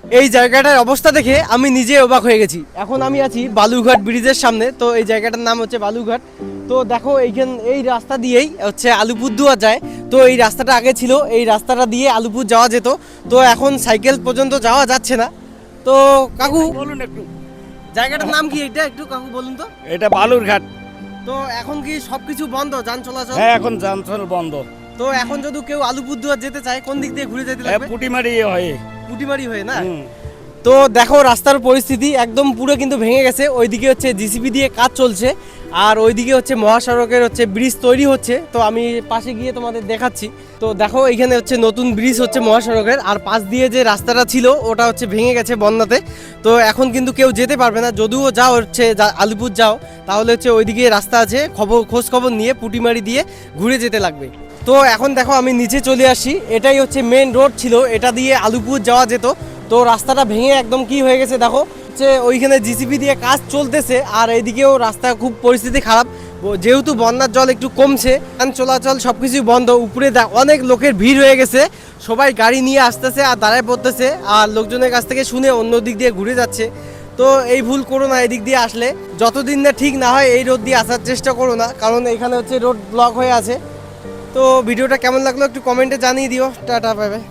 এই জায়গাটার অবস্থা দেখে আমি নিজে অবাক হয়ে গেছি। এখন আমি আছি বালুরঘাট ব্রিজের সামনে, তো এই জায়গাটার নাম হচ্ছে বালুরঘাট। তো দেখো এই রাস্তা দিয়েই হচ্ছে আলিপুরদুয়ার যায়। তো এই রাস্তাটা আগে ছিল, এই রাস্তাটা দিয়ে আলিপুর যাওয়া যেত, তো এখন সাইকেল পর্যন্ত যাওয়া যাচ্ছে না। তো কাকু বলুন একটু, জায়গাটার নাম কি এটা একটু কাকু বলুন তো। এটা বালুরঘাট। তো এখন কি সবকিছু বন্ধ, যান চলাচল? হ্যাঁ, এখন যান চলাচল বন্ধ। তো এখন যদি কেউ আলিপুরদুয়ার যেতে চায় কোন দিক দিয়ে ঘুরে যেতে হ্যাঁ, লাগবে? পুটিমারি হয়ে। পুটিমারি হয়ে না? হুম। তো দেখো রাস্তার পরিস্থিতি একদম পুরো কিন্তু ভেঙে গেছে। ওইদিকে হচ্ছে জিসিবি দিয়ে কাজ চলছে, আর ওইদিকে হচ্ছে মহাসড়কের হচ্ছে ব্রিজ তৈরি হচ্ছে। তো আমি পাশে গিয়ে তোমাদের দেখাচ্ছি। তো দেখো এইখানে হচ্ছে নতুন ব্রিজ হচ্ছে মহাসড়কের, আর পাশ দিয়ে যে রাস্তাটা ছিল ওটা হচ্ছে ভেঙে গেছে বন্যাতে। তো এখন কিন্তু কেউ যেতে পারবে না, যদিও যাও হচ্ছে আলিপুর যাও তাহলে হচ্ছে ওইদিকে রাস্তা আছে, খোঁজ খবর নিয়ে পুটিমারি দিয়ে ঘুরে যেতে লাগবে। তো এখন দেখো আমি নিচে চলে আসি, এটাই হচ্ছে মেন রোড ছিল, এটা দিয়ে আলিপুর যাওয়া যেত। তো রাস্তাটা ভেঙে একদম কি হয়ে গেছে দেখো, হচ্ছে ওইখানে জিসিবি দিয়ে কাজ চলতেছে, আর এইদিকেও রাস্তা খুব পরিস্থিতি খারাপ। যেহেতু বন্যার জল একটু কমছে, যান চলাচল সব কিছুই বন্ধ। উপরে অনেক লোকের ভিড় হয়ে গেছে, সবাই গাড়ি নিয়ে আসতেছে আর দাঁড়ায় পড়তেছে, আর লোকজনের কাছ থেকে শুনে অন্য দিক দিয়ে ঘুরে যাচ্ছে। তো এই ভুল করো না, এদিক দিয়ে আসলে যতদিন না ঠিক না হয় এই রোড দিয়ে আসার চেষ্টা করো না, কারণ এখানে হচ্ছে রোড ব্লক হয়ে আছে। তো ভিডিওটা কেমন লাগলো একটু কমেন্টে জানিয়ে দিও। Tata, bye bye.